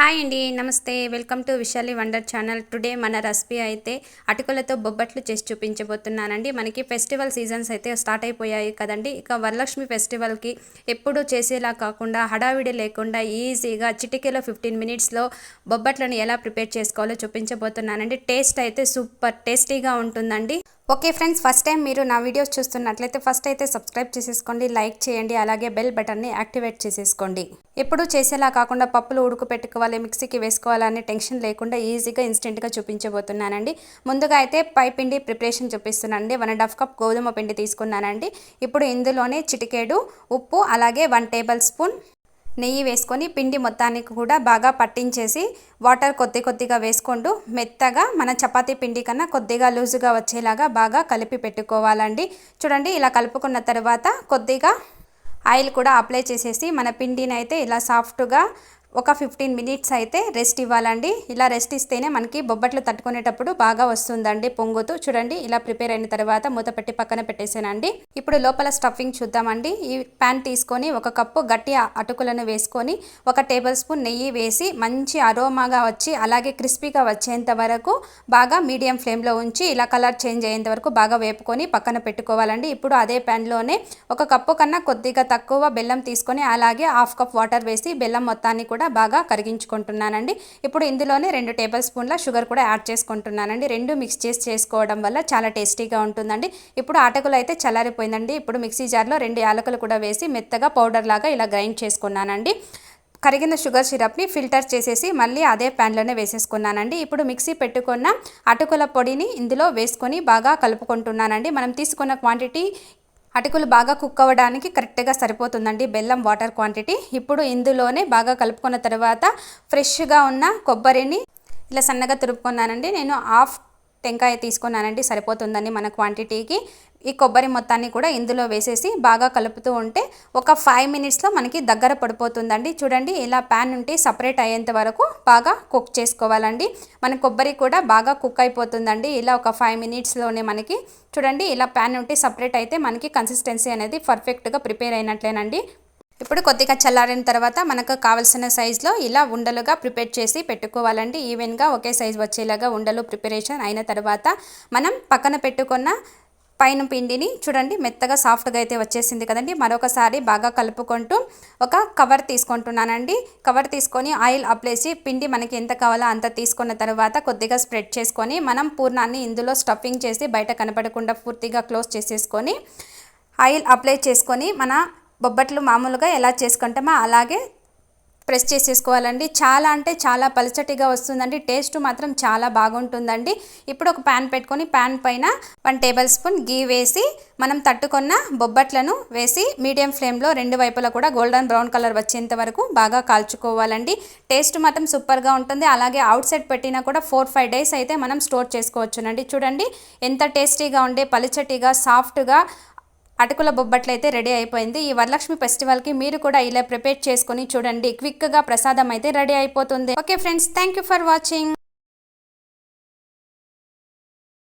Hi అండి, నమస్తే. Welcome to Vishali wonder channel. Today మన రెసిపీ అయితే అటుకులతో బొబ్బట్లు చేసి చూపించబోతున్నానండి. మనకి ఫెస్టివల్ సీజన్స్ అయితే స్టార్ట్ అయిపోయాయి కదండి. ఇక వరలక్ష్మి ఫెస్టివల్కి ఎప్పుడు చేసేలా కాకుండా హడావిడి లేకుండా ఈజీగా చిటికెలో 15 మినిట్స్లో బొబ్బట్లను ఎలా ప్రిపేర్ చేసుకోవాలో చూపించబోతున్నానండి. టేస్ట్ అయితే సూపర్ టేస్టీగా ఉంటుందండి. ఓకే ఫ్రెండ్స్, ఫస్ట్ టైం మీరు నా వీడియోస్ చూస్తున్నట్లయితే ఫస్ట్ అయితే సబ్స్క్రైబ్ చేసేసుకోండి, లైక్ చేయండి, అలాగే బెల్ బటన్ని యాక్టివేట్ చేసేసుకోండి. ఎప్పుడు చేసేలా కాకుండా పప్పులు ఉడుకు పెట్టుకోవాలి, మిక్సీకి వేసుకోవాలనే టెన్షన్ లేకుండా ఈజీగా ఇన్స్టెంట్గా చూపించబోతున్నానండి. ముందుగా అయితే పైపిండి ప్రిపరేషన్ చూపిస్తున్నానండి. 1.5 కప్ గోధుమ పిండి తీసుకున్నానండి. ఇప్పుడు ఇందులోనే చిటికేడు ఉప్పు, అలాగే 1 టేబుల్ స్పూన్ నెయ్యి వేసుకొని పిండి మొత్తానికి కూడా బాగా పట్టించేసి వాటర్ కొద్దిగా వేసుకుంటూ మెత్తగా మన చపాతీ పిండి కన్నా కొద్దిగా లూజుగా వచ్చేలాగా బాగా కలిపి పెట్టుకోవాలండి. చూడండి, ఇలా కలుపుకున్న తర్వాత కొద్దిగా ఆయిల్ కూడా అప్లై చేసేసి మన పిండిని అయితే ఇలా సాఫ్ట్గా ఒక 15 మినిట్స్ అయితే రెస్ట్ ఇవ్వాలండి. ఇలా రెస్ట్ ఇస్తేనే మనకి బొబ్బట్లు తట్టుకునేటప్పుడు బాగా వస్తుందండి పొంగుతూ. చూడండి, ఇలా ప్రిపేర్ అయిన తర్వాత మూత పెట్టి పక్కన పెట్టేసానండి. ఇప్పుడు లోపల స్టఫింగ్ చూద్దామండి. ఈ ప్యాన్ తీసుకొని 1 కప్పు గట్టి అటుకులను వేసుకొని 1 టేబుల్ స్పూన్ నెయ్యి వేసి మంచి అరోమాగా వచ్చి అలాగే క్రిస్పీగా వచ్చేంత వరకు బాగా మీడియం ఫ్లేమ్లో ఉంచి ఇలా కలర్ చేంజ్ అయ్యేంత వరకు బాగా వేపుకొని పక్కన పెట్టుకోవాలండి. ఇప్పుడు అదే ప్యాన్లోనే 1 కప్పు కన్నా కొద్దిగా తక్కువ బెల్లం తీసుకొని అలాగే 1/2 కప్ వాటర్ వేసి బెల్లం మొత్తాన్ని కూడా బాగా కరిగించుకుంటున్నానండి. ఇప్పుడు ఇందులోనే 2 టేబుల్ స్పూన్ల షుగర్ కూడా యాడ్ చేసుకుంటున్నానండి. 2 మిక్స్ చేసి చేసుకోవడం వల్ల చాలా టేస్టీగా ఉంటుందండి. ఇప్పుడు అటుకులు అయితే చల్లారిపోయిందండి. ఇప్పుడు మిక్సీ జార్లో 2 యాలకులు కూడా వేసి మెత్తగా పౌడర్ లాగా ఇలా గ్రైండ్ చేసుకున్నానండి. కరిగిన షుగర్ సిరప్ని ఫిల్టర్ చేసేసి మళ్ళీ అదే ప్యాన్లోనే వేసేసుకున్నానండి. ఇప్పుడు మిక్సీ పెట్టుకున్న అటుకుల పొడిని ఇందులో వేసుకొని బాగా కలుపుకుంటున్నానండి. మనం తీసుకున్న క్వాంటిటీ అటుకులు బాగా కుక్ అవ్వడానికి కరెక్ట్గా సరిపోతుందండి బెల్లం వాటర్ క్వాంటిటీ. ఇప్పుడు ఇందులోనే బాగా కలుపుకున్న తర్వాత ఫ్రెష్గా ఉన్న కొబ్బరిని ఇలా సన్నగా తురుపుకున్నానండి. నేను 1/2 టెంకాయ తీసుకున్నానండి, సరిపోతుందండి మన క్వాంటిటీకి. ఈ కొబ్బరి మొత్తాన్ని కూడా ఇందులో వేసేసి బాగా కలుపుతూ ఉంటే ఒక 5 మినిట్స్లో మనకి దగ్గర పడిపోతుందండి. చూడండి, ఇలా ప్యాన్ నుండి సపరేట్ అయ్యేంత వరకు బాగా కుక్ చేసుకోవాలండి. మన కొబ్బరి కూడా బాగా కుక్ అయిపోతుందండి ఇలా ఒక 5 మినిట్స్లోనే మనకి. చూడండి, ఇలా ప్యాన్ నుండి సపరేట్ అయితే మనకి కన్సిస్టెన్సీ అనేది పర్ఫెక్ట్గా ప్రిపేర్ అయినట్లేనండి. ఇప్పుడు కొద్దిగా చల్లారిన తర్వాత మనకు కావాల్సిన సైజులో ఇలా ఉండలుగా ప్రిపేర్ చేసి పెట్టుకోవాలండి. ఈవెన్గా ఒకే సైజు వచ్చేలాగా ఉండలు ప్రిపరేషన్ అయిన తర్వాత మనం పక్కన పెట్టుకున్న పైన పిండిని చూడండి మెత్తగా సాఫ్ట్గా అయితే వచ్చేసింది కదండి. మరొకసారి బాగా కలుపుకుంటూ ఒక కవర్ తీసుకుంటున్నానండి. కవర్ తీసుకొని ఆయిల్ అప్లై చేసి పిండి మనకి ఎంత కావాలో అంత తీసుకున్న తర్వాత కొద్దిగా స్ప్రెడ్ చేసుకొని మనం పూర్ణాన్ని ఇందులో స్టఫింగ్ చేసి బయట కనపడకుండా పూర్తిగా క్లోజ్ చేసేసుకొని ఆయిల్ అప్లై చేసుకొని మన బొబ్బట్లు మామూలుగా ఎలా చేసుకుంటామో అలాగే ప్రెస్ చేసేసుకోవాలండి. చాలా అంటే చాలా పలచటిగా వస్తుందండి. టేస్ట్ మాత్రం చాలా బాగుంటుందండి. ఇప్పుడు ఒక ప్యాన్ పెట్టుకొని ప్యాన్ పైన 1 టేబుల్ స్పూన్ గీ వేసి మనం తట్టుకున్న బొబ్బట్లను వేసి మీడియం ఫ్లేమ్లో 2 వైపులా కూడా గోల్డెన్ బ్రౌన్ కలర్ వచ్చేంత వరకు బాగా కాల్చుకోవాలండి. టేస్ట్ మాత్రం సూపర్గా ఉంటుంది. అలాగే అవుట్ సైడ్ పెట్టినా కూడా 4-5 డేస్ అయితే మనం స్టోర్ చేసుకోవచ్చునండి. చూడండి, ఎంత టేస్టీగా ఉండే పలచటిగా సాఫ్ట్గా అటుకుల బొబ్బట్లు అయితే రెడీ అయిపోయింది. ఈ వరలక్ష్మి ఫెస్టివల్కి మీరు కూడా ఇలా ప్రిపేర్ చేసుకొని చూడండి. క్విక్గా ప్రసాదం అయితే రెడీ అయిపోతుంది. Okay friends, thank you for watching.